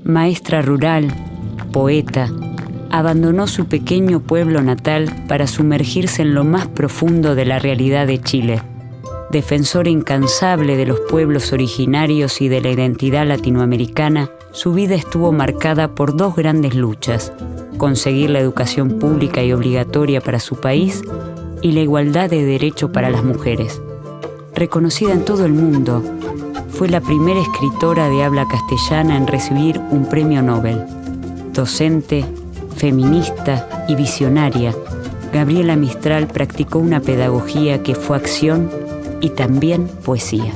Maestra rural, poeta, abandonó su pequeño pueblo natal para sumergirse en lo más profundo de la realidad de Chile. Defensora incansable de los pueblos originarios y de la identidad latinoamericana, su vida estuvo marcada por dos grandes luchas: conseguir la educación pública y obligatoria para su país y la igualdad de derecho para las mujeres. Reconocida en todo el mundo, fue la primera escritora de habla castellana en recibir un premio Nobel. Docente, feminista y visionaria, Gabriela Mistral practicó una pedagogía que fue acción y también poesía.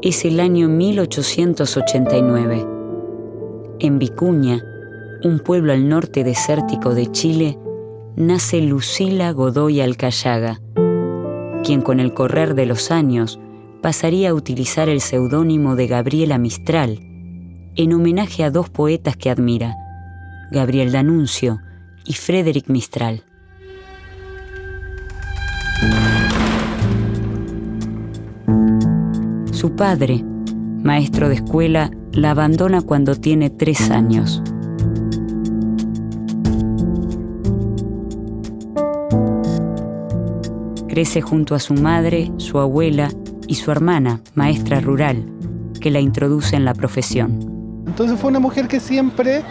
Es el año 1889. En Vicuña, un pueblo al norte desértico de Chile, nace Lucila Godoy Alcayaga, quien con el correr de los años pasaría a utilizar el seudónimo de Gabriela Mistral, en homenaje a dos poetas que admira, Gabriel D'Annunzio y Frédéric Mistral. Su padre, maestro de escuela, la abandona cuando tiene 3 años. Crece junto a su madre, su abuela y su hermana, maestra rural, que la introduce en la profesión. Entonces fue una mujer que siempre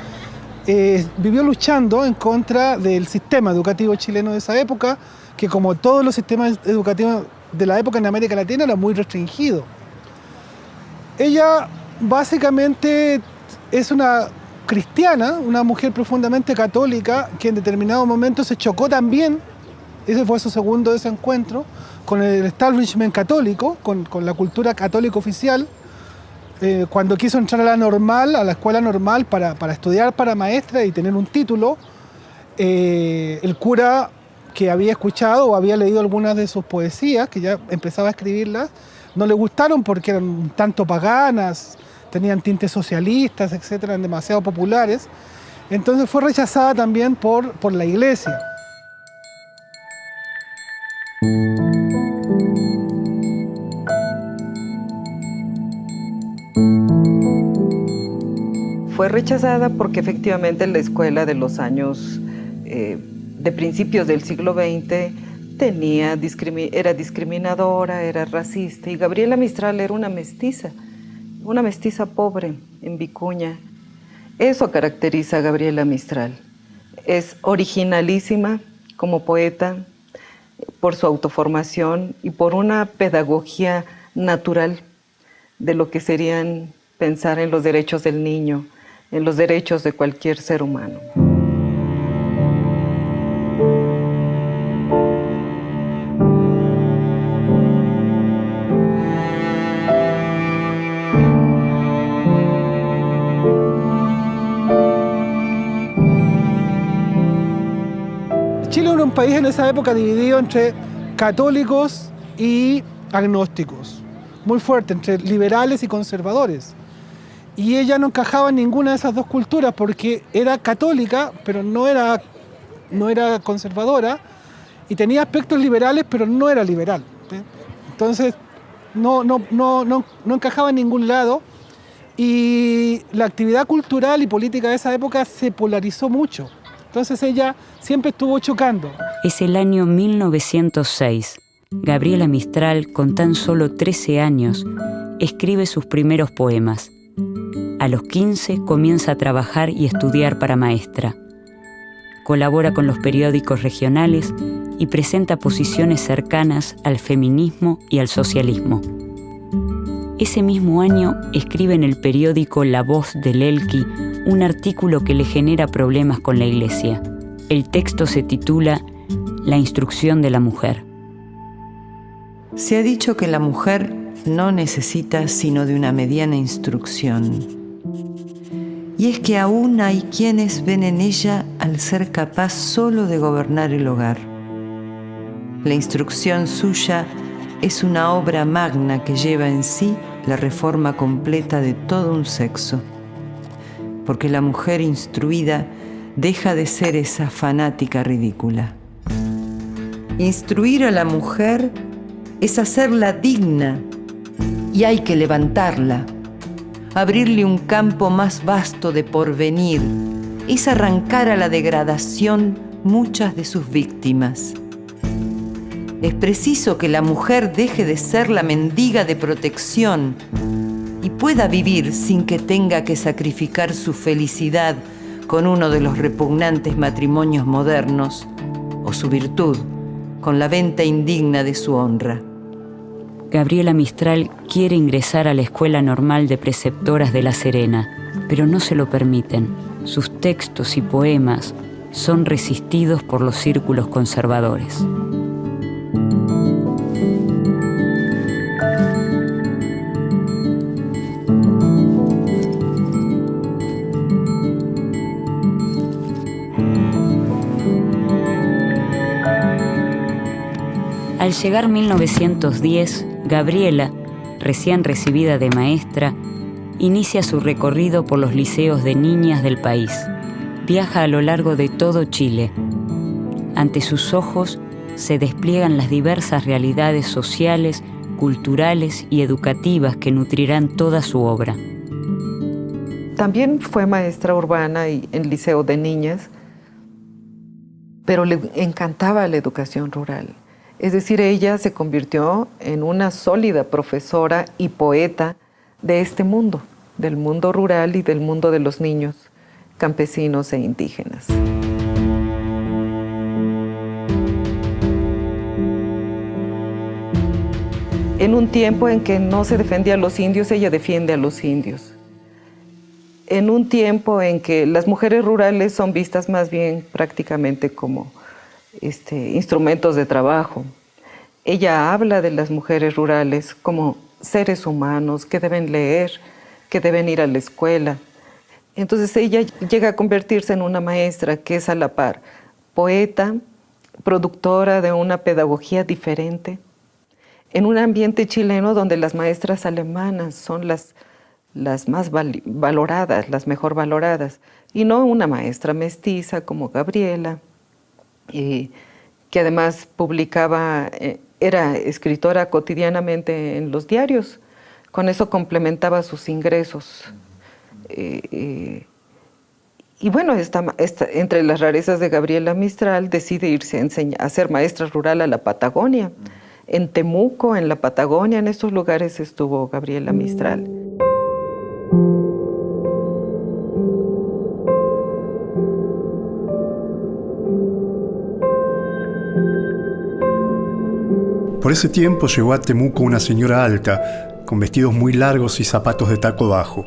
vivió luchando en contra del sistema educativo chileno de esa época, que como todos los sistemas educativos de la época en América Latina era muy restringido. Ella básicamente es una cristiana, una mujer profundamente católica que en determinado momento se chocó también, ese fue su segundo desencuentro, con el establishment católico, con la cultura católica oficial, cuando quiso entrar a la normal, a la escuela normal para estudiar para maestra y tener un título. El cura que había escuchado o había leído algunas de sus poesías, que ya empezaba a escribirlas, no le gustaron porque eran un tanto paganas, tenían tintes socialistas, etc., eran demasiado populares. Entonces fue rechazada también por la iglesia. Fue rechazada porque efectivamente la escuela de los años de principios del siglo XX era discriminadora, era racista, y Gabriela Mistral era una mestiza pobre en Vicuña. Eso caracteriza a Gabriela Mistral. Es originalísima como poeta por su autoformación y por una pedagogía natural de lo que serían pensar en los derechos del niño, en los derechos de cualquier ser humano. Chile era un país en esa época dividido entre católicos y agnósticos, muy fuerte, entre liberales y conservadores. Y ella no encajaba en ninguna de esas dos culturas porque era católica, pero no era conservadora, y tenía aspectos liberales, pero no era liberal. Entonces no encajaba en ningún lado, y la actividad cultural y política de esa época se polarizó mucho. Entonces ella siempre estuvo chocando. Es el año 1906. Gabriela Mistral, con tan solo 13 años, escribe sus primeros poemas. A los 15 comienza a trabajar y estudiar para maestra. Colabora con los periódicos regionales y presenta posiciones cercanas al feminismo y al socialismo. Ese mismo año escribe en el periódico La Voz del Elqui un artículo que le genera problemas con la Iglesia. El texto se titula La instrucción de la mujer. Se ha dicho que la mujer no necesita sino de una mediana instrucción. Y es que aún hay quienes ven en ella al ser capaz solo de gobernar el hogar. La instrucción suya es una obra magna que lleva en sí la reforma completa de todo un sexo. Porque la mujer instruida deja de ser esa fanática ridícula. Instruir a la mujer es hacerla digna y hay que levantarla, abrirle un campo más vasto de porvenir, es arrancar a la degradación muchas de sus víctimas. Es preciso que la mujer deje de ser la mendiga de protección y pueda vivir sin que tenga que sacrificar su felicidad con uno de los repugnantes matrimonios modernos o su virtud con la venta indigna de su honra. Gabriela Mistral quiere ingresar a la Escuela Normal de Preceptoras de La Serena, pero no se lo permiten. Sus textos y poemas son resistidos por los círculos conservadores. Al llegar 1910, Gabriela, recién recibida de maestra, inicia su recorrido por los liceos de niñas del país. Viaja a lo largo de todo Chile. Ante sus ojos se despliegan las diversas realidades sociales, culturales y educativas que nutrirán toda su obra. También fue maestra urbana y en liceo de niñas, pero le encantaba la educación rural. Es decir, ella se convirtió en una sólida profesora y poeta de este mundo, del mundo rural y del mundo de los niños campesinos e indígenas. En un tiempo en que no se defendía a los indios, ella defiende a los indios. En un tiempo en que las mujeres rurales son vistas más bien prácticamente como instrumentos de trabajo. Ella habla de las mujeres rurales como seres humanos que deben leer, que deben ir a la escuela. Entonces ella llega a convertirse en una maestra que es a la par poeta, productora de una pedagogía diferente, en un ambiente chileno donde las maestras alemanas son las más valoradas, las mejor valoradas, y no una maestra mestiza como Gabriela, que además publicaba, era escritora cotidianamente en los diarios, con eso complementaba sus ingresos. Y bueno, entre las rarezas de Gabriela Mistral decide irse a ser maestra rural a la Patagonia. En Temuco, en la Patagonia, en estos lugares estuvo Gabriela Mistral. Por ese tiempo llegó a Temuco una señora alta, con vestidos muy largos y zapatos de taco bajo.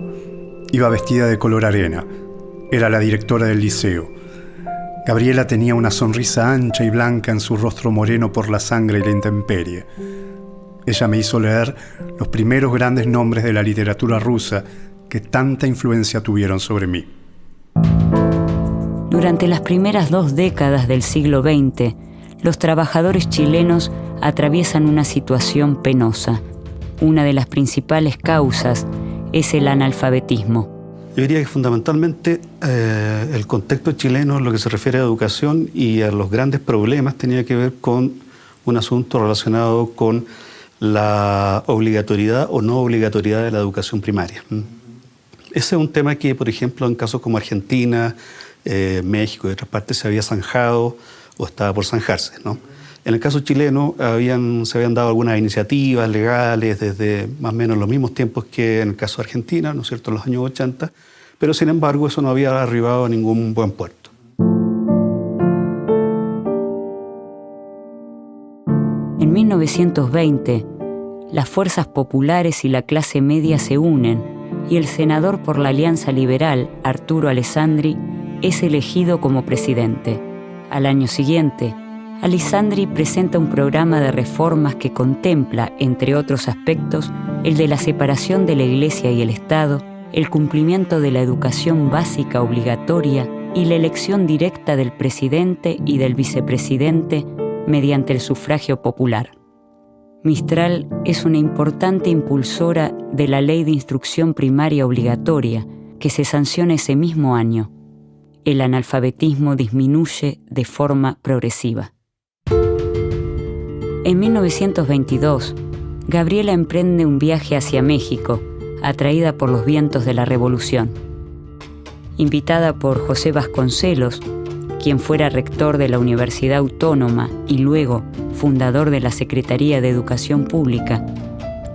Iba vestida de color arena. Era la directora del liceo. Gabriela tenía una sonrisa ancha y blanca en su rostro moreno por la sangre y la intemperie. Ella me hizo leer los primeros grandes nombres de la literatura rusa que tanta influencia tuvieron sobre mí. Durante las primeras 2 décadas del siglo XX, los trabajadores chilenos atraviesan una situación penosa. Una de las principales causas es el analfabetismo. Yo diría que fundamentalmente el contexto chileno en lo que se refiere a educación y a los grandes problemas tenía que ver con un asunto relacionado con la obligatoriedad o no obligatoriedad de la educación primaria. Ese es un tema que, por ejemplo, en casos como Argentina, México y otras partes se había zanjado o estaba por zanjarse, ¿no? En el caso chileno se habían dado algunas iniciativas legales desde más o menos los mismos tiempos que en el caso de Argentina, ¿no es cierto?, en los años 80, pero sin embargo eso no había arribado a ningún buen puerto. En 1920, las fuerzas populares y la clase media se unen y el senador por la Alianza Liberal, Arturo Alessandri, es elegido como presidente. Al año siguiente, Alessandri presenta un programa de reformas que contempla, entre otros aspectos, el de la separación de la Iglesia y el Estado, el cumplimiento de la educación básica obligatoria y la elección directa del presidente y del vicepresidente mediante el sufragio popular. Mistral es una importante impulsora de la Ley de Instrucción Primaria Obligatoria, que se sanciona ese mismo año. El analfabetismo disminuye de forma progresiva. En 1922, Gabriela emprende un viaje hacia México, atraída por los vientos de la Revolución. Invitada por José Vasconcelos, quien fuera rector de la Universidad Autónoma y luego fundador de la Secretaría de Educación Pública,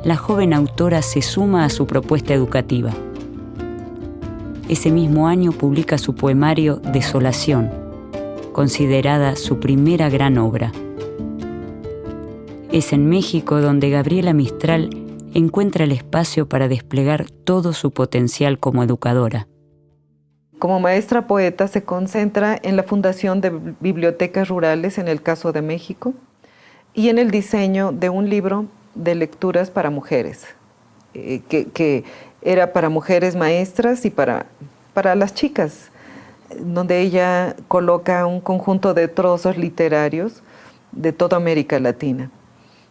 la joven autora se suma a su propuesta educativa. Ese mismo año publica su poemario Desolación, considerada su primera gran obra. Es en México donde Gabriela Mistral encuentra el espacio para desplegar todo su potencial como educadora. Como maestra poeta se concentra en la fundación de bibliotecas rurales en el caso de México y en el diseño de un libro de lecturas para mujeres, que era para mujeres maestras y para las chicas, donde ella coloca un conjunto de trozos literarios de toda América Latina.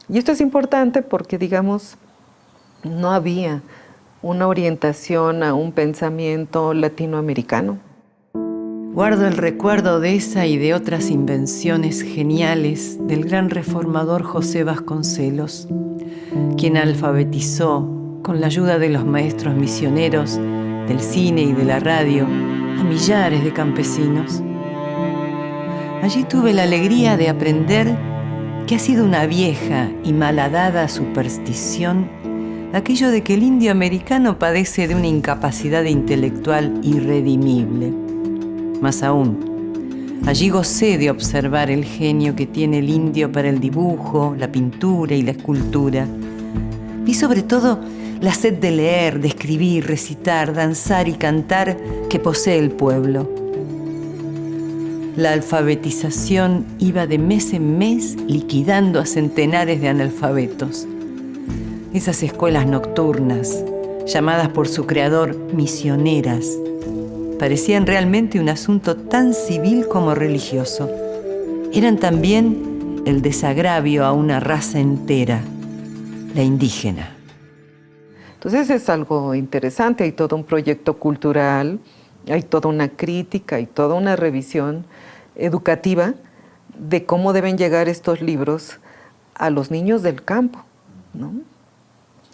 Y esto es importante porque, digamos, no había una orientación a un pensamiento latinoamericano. Guardo el recuerdo de esa y de otras invenciones geniales del gran reformador José Vasconcelos, quien alfabetizó, con la ayuda de los maestros misioneros del cine y de la radio, a millares de campesinos. Allí tuve la alegría de aprender que ha sido una vieja y malhadada superstición aquello de que el indio americano padece de una incapacidad intelectual irredimible. Más aún, allí gocé de observar el genio que tiene el indio para el dibujo, la pintura y la escultura. Vi sobre todo la sed de leer, de escribir, recitar, danzar y cantar que posee el pueblo. La alfabetización iba de mes en mes liquidando a centenares de analfabetos. Esas escuelas nocturnas, llamadas por su creador misioneras, parecían realmente un asunto tan civil como religioso. Eran también el desagravio a una raza entera, la indígena. Entonces es algo interesante, hay todo un proyecto cultural, hay toda una crítica, hay toda una revisión educativa de cómo deben llegar estos libros a los niños del campo, ¿no?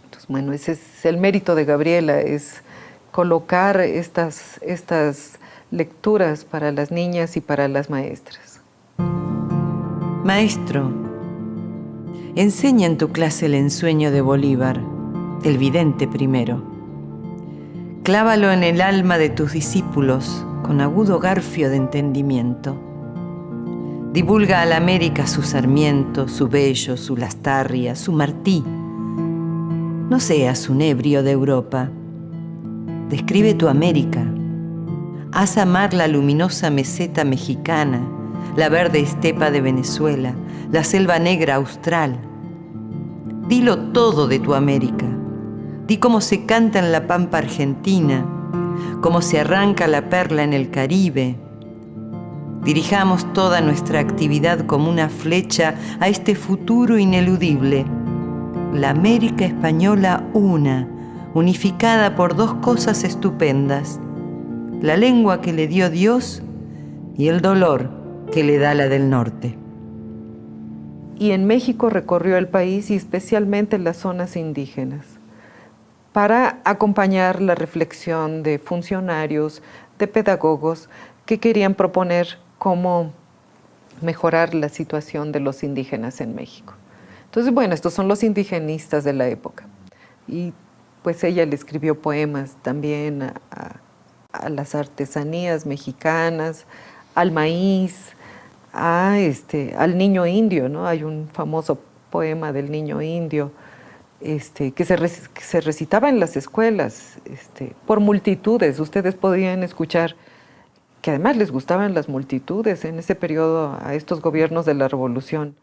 Entonces, bueno, ese es el mérito de Gabriela, es colocar estas lecturas para las niñas y para las maestras. Maestro, enseña en tu clase el ensueño de Bolívar, el vidente primero. Clávalo en el alma de tus discípulos con agudo garfio de entendimiento. Divulga a la América su Sarmiento, su Bello, su Lastarria, su Martí. No seas un ebrio de Europa. Describe tu América. Haz amar la luminosa meseta mexicana, la verde estepa de Venezuela, la selva negra austral. Dilo todo de tu América. Di cómo se canta en la pampa argentina, cómo se arranca la perla en el Caribe. Dirijamos toda nuestra actividad como una flecha a este futuro ineludible. La América española una, unificada por dos cosas estupendas: la lengua que le dio Dios y el dolor que le da la del norte. Y en México recorrió el país y especialmente las zonas indígenas para acompañar la reflexión de funcionarios, de pedagogos que querían proponer cómo mejorar la situación de los indígenas en México. Entonces, bueno, estos son los indigenistas de la época. Y pues ella le escribió poemas también a las artesanías mexicanas, al maíz, al niño indio, ¿no? Hay un famoso poema del niño indio. que se recitaba en las escuelas por multitudes. Ustedes podían escuchar que además les gustaban las multitudes en ese periodo a estos gobiernos de la Revolución,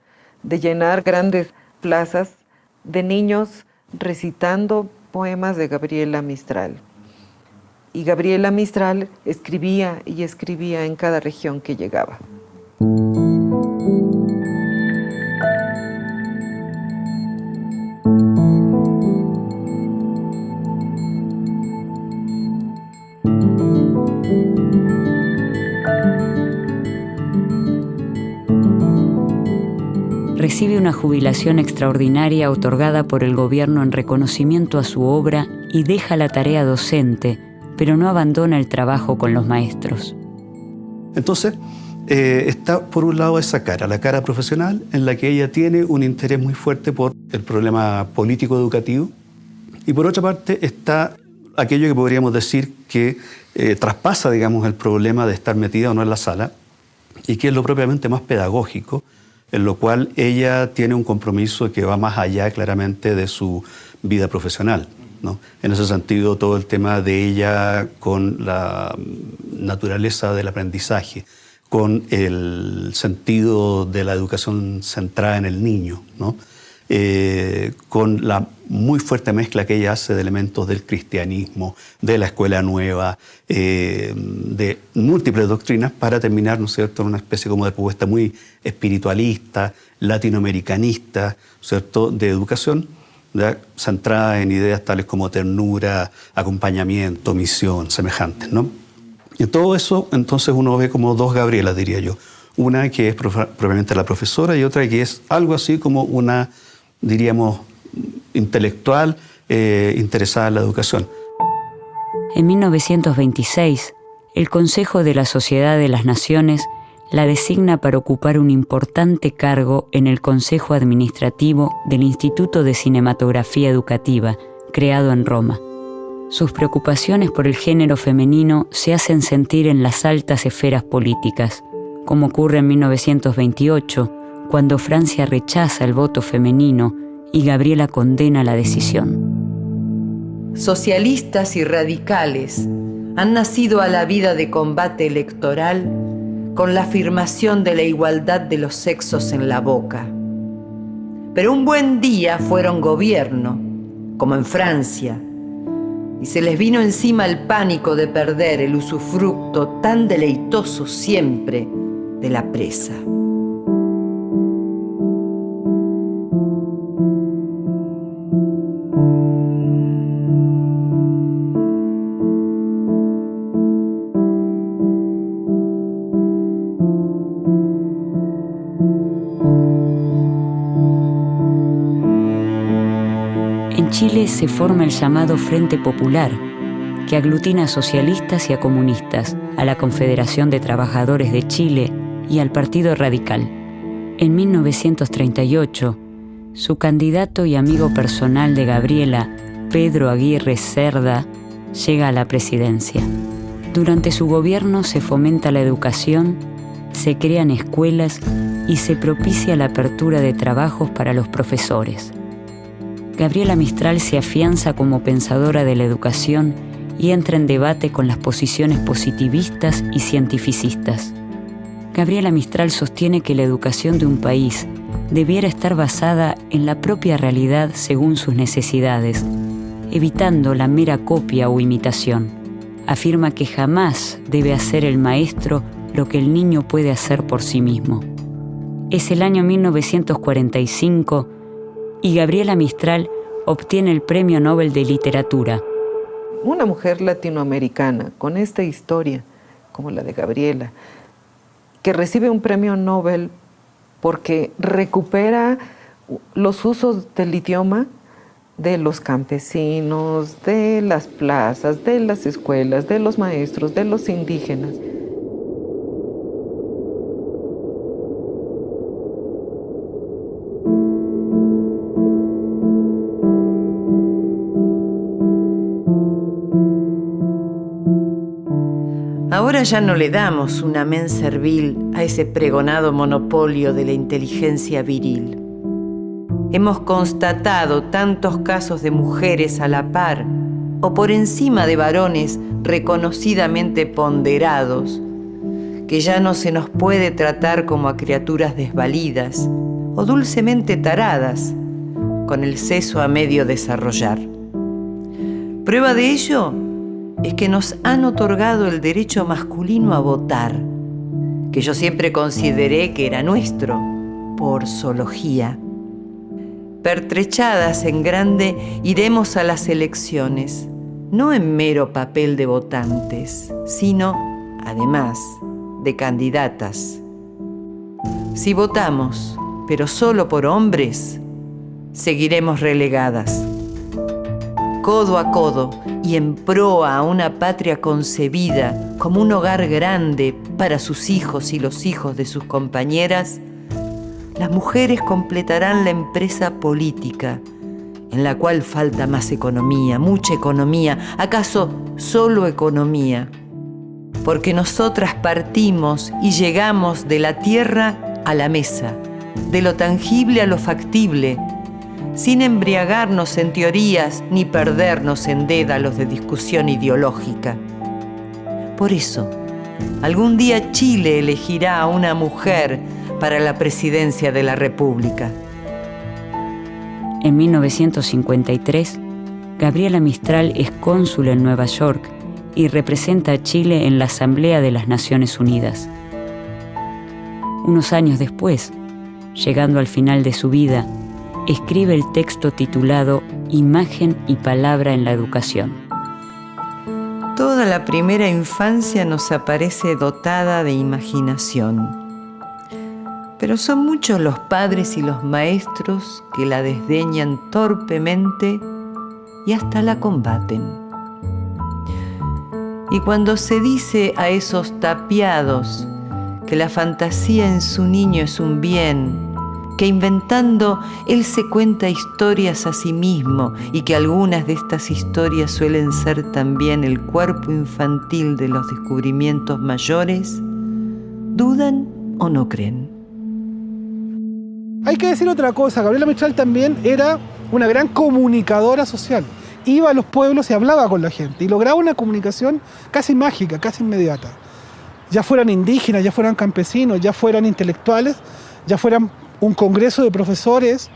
de llenar grandes plazas de niños recitando poemas de Gabriela Mistral. Y Gabriela Mistral escribía y escribía en cada región que llegaba. Recibe una jubilación extraordinaria otorgada por el gobierno en reconocimiento a su obra y deja la tarea docente, pero no abandona el trabajo con los maestros. Entonces, está por un lado esa cara, la cara profesional, en la que ella tiene un interés muy fuerte por el problema político educativo, y por otra parte está aquello que podríamos decir que traspasa, digamos, el problema de estar metida o no en la sala, y que es lo propiamente más pedagógico, en lo cual ella tiene un compromiso que va más allá claramente de su vida profesional, ¿no? En ese sentido, todo el tema de ella con la naturaleza del aprendizaje, con el sentido de la educación centrada en el niño, ¿no? Con la muy fuerte mezcla que ella hace de elementos del cristianismo, de la escuela nueva, de múltiples doctrinas, para terminar, ¿no es cierto?, en una especie como de propuesta muy espiritualista, latinoamericanista, ¿no es cierto?, de educación, ¿verdad?, centrada en ideas tales como ternura, acompañamiento, misión, semejantes, ¿no? Y todo eso, entonces, uno ve como dos Gabrielas, diría yo. Una que es propiamente la profesora y otra que es algo así como una, diríamos, intelectual interesada en la educación. En 1926, el Consejo de la Sociedad de las Naciones la designa para ocupar un importante cargo en el Consejo Administrativo del Instituto de Cinematografía Educativa, creado en Roma. Sus preocupaciones por el género femenino se hacen sentir en las altas esferas políticas, como ocurre en 1928, cuando Francia rechaza el voto femenino y Gabriela condena la decisión. Socialistas y radicales han nacido a la vida de combate electoral con la afirmación de la igualdad de los sexos en la boca. Pero un buen día fueron gobierno, como en Francia, y se les vino encima el pánico de perder el usufructo tan deleitoso siempre de la presa. En Chile se forma el llamado Frente Popular, que aglutina a socialistas y a comunistas, a la Confederación de Trabajadores de Chile y al Partido Radical. En 1938, su candidato y amigo personal de Gabriela, Pedro Aguirre Cerda, llega a la presidencia. Durante su gobierno se fomenta la educación, se crean escuelas y se propicia la apertura de trabajos para los profesores. Gabriela Mistral se afianza como pensadora de la educación y entra en debate con las posiciones positivistas y cientificistas. Gabriela Mistral sostiene que la educación de un país debiera estar basada en la propia realidad según sus necesidades, evitando la mera copia o imitación. Afirma que jamás debe hacer el maestro lo que el niño puede hacer por sí mismo. Es el año 1945 y Gabriela Mistral obtiene el Premio Nobel de Literatura. Una mujer latinoamericana con esta historia, como la de Gabriela, que recibe un premio Nobel porque recupera los usos del idioma de los campesinos, de las plazas, de las escuelas, de los maestros, de los indígenas. Ahora ya no le damos un amén servil a ese pregonado monopolio de la inteligencia viril. hemos constatado tantos casos de mujeres a la par o por encima de varones reconocidamente ponderados, que ya no se nos puede tratar como a criaturas desvalidas o dulcemente taradas, con el seso a medio desarrollar. Prueba de ello es que nos han otorgado el derecho masculino a votar, que yo siempre consideré que era nuestro, por zoología. Pertrechadas en grande, iremos a las elecciones, no en mero papel de votantes, sino, además, de candidatas. Si votamos, pero solo por hombres, seguiremos relegadas. Codo a codo y en proa a una patria concebida como un hogar grande para sus hijos y los hijos de sus compañeras, las mujeres completarán la empresa política, en la cual falta más economía, mucha economía, acaso solo economía, porque nosotras partimos y llegamos de la tierra a la mesa, de lo tangible a lo factible, sin embriagarnos en teorías ni perdernos en dédalos de discusión ideológica. Por eso, algún día Chile elegirá a una mujer para la presidencia de la República. En 1953, Gabriela Mistral es cónsul en Nueva York y representa a Chile en la Asamblea de las Naciones Unidas. Unos años después, llegando al final de su vida, escribe el texto titulado Imagen y Palabra en la Educación. Toda la primera infancia nos aparece dotada de imaginación, pero son muchos los padres y los maestros que la desdeñan torpemente y hasta la combaten. Y cuando se dice a esos tapiados que la fantasía en su niño es un bien, que inventando él se cuenta historias a sí mismo y que algunas de estas historias suelen ser también el cuerpo infantil de los descubrimientos mayores, ¿dudan o no creen? Hay que decir otra cosa, Gabriela Mistral también era una gran comunicadora social. Iba a los pueblos y hablaba con la gente y lograba una comunicación casi mágica, casi inmediata. Ya fueran indígenas, ya fueran campesinos, ya fueran intelectuales, ya fueran un congreso de profesores,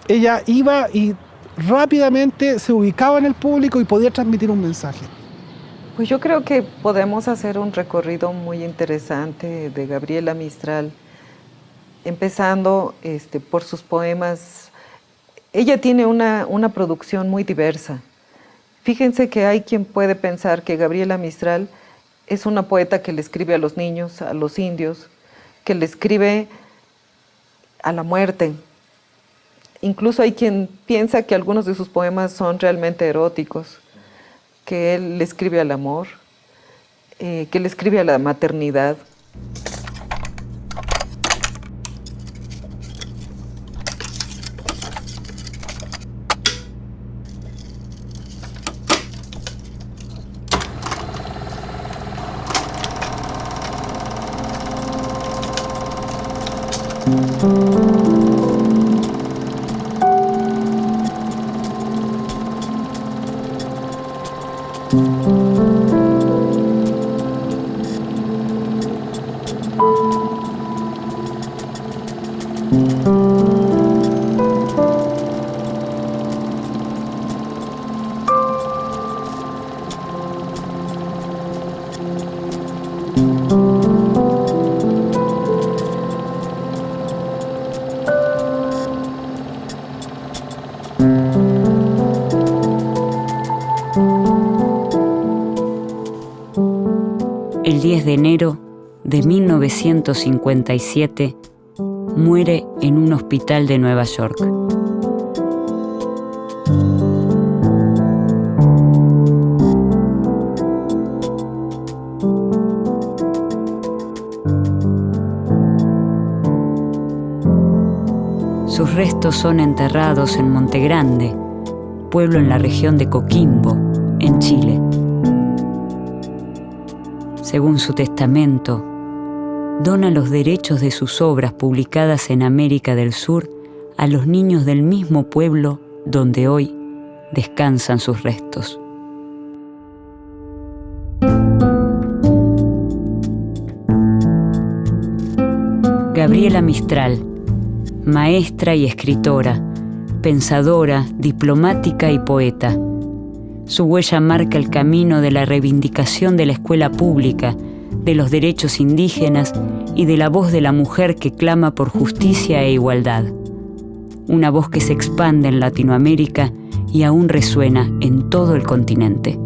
ella iba y rápidamente se ubicaba en el público y podía transmitir un mensaje. Pues yo creo que podemos hacer un recorrido muy interesante de Gabriela Mistral, empezando por sus poemas. Ella tiene una producción muy diversa. Fíjense que hay quien puede pensar que Gabriela Mistral es una poeta que le escribe a los niños, a los indios, que le escribe a la muerte. Incluso hay quien piensa que algunos de sus poemas son realmente eróticos, que él le escribe al amor, que le escribe a la maternidad. El 10 de enero de 1957 muere en un hospital de Nueva York. Sus restos son enterrados en Monte Grande, pueblo en la región de Coquimbo, en Chile. Según su testamento, dona los derechos de sus obras publicadas en América del Sur a los niños del mismo pueblo donde hoy descansan sus restos. Gabriela Mistral, maestra y escritora, pensadora, diplomática y poeta. Su huella marca el camino de la reivindicación de la escuela pública, de los derechos indígenas y de la voz de la mujer que clama por justicia e igualdad. Una voz que se expande en Latinoamérica y aún resuena en todo el continente.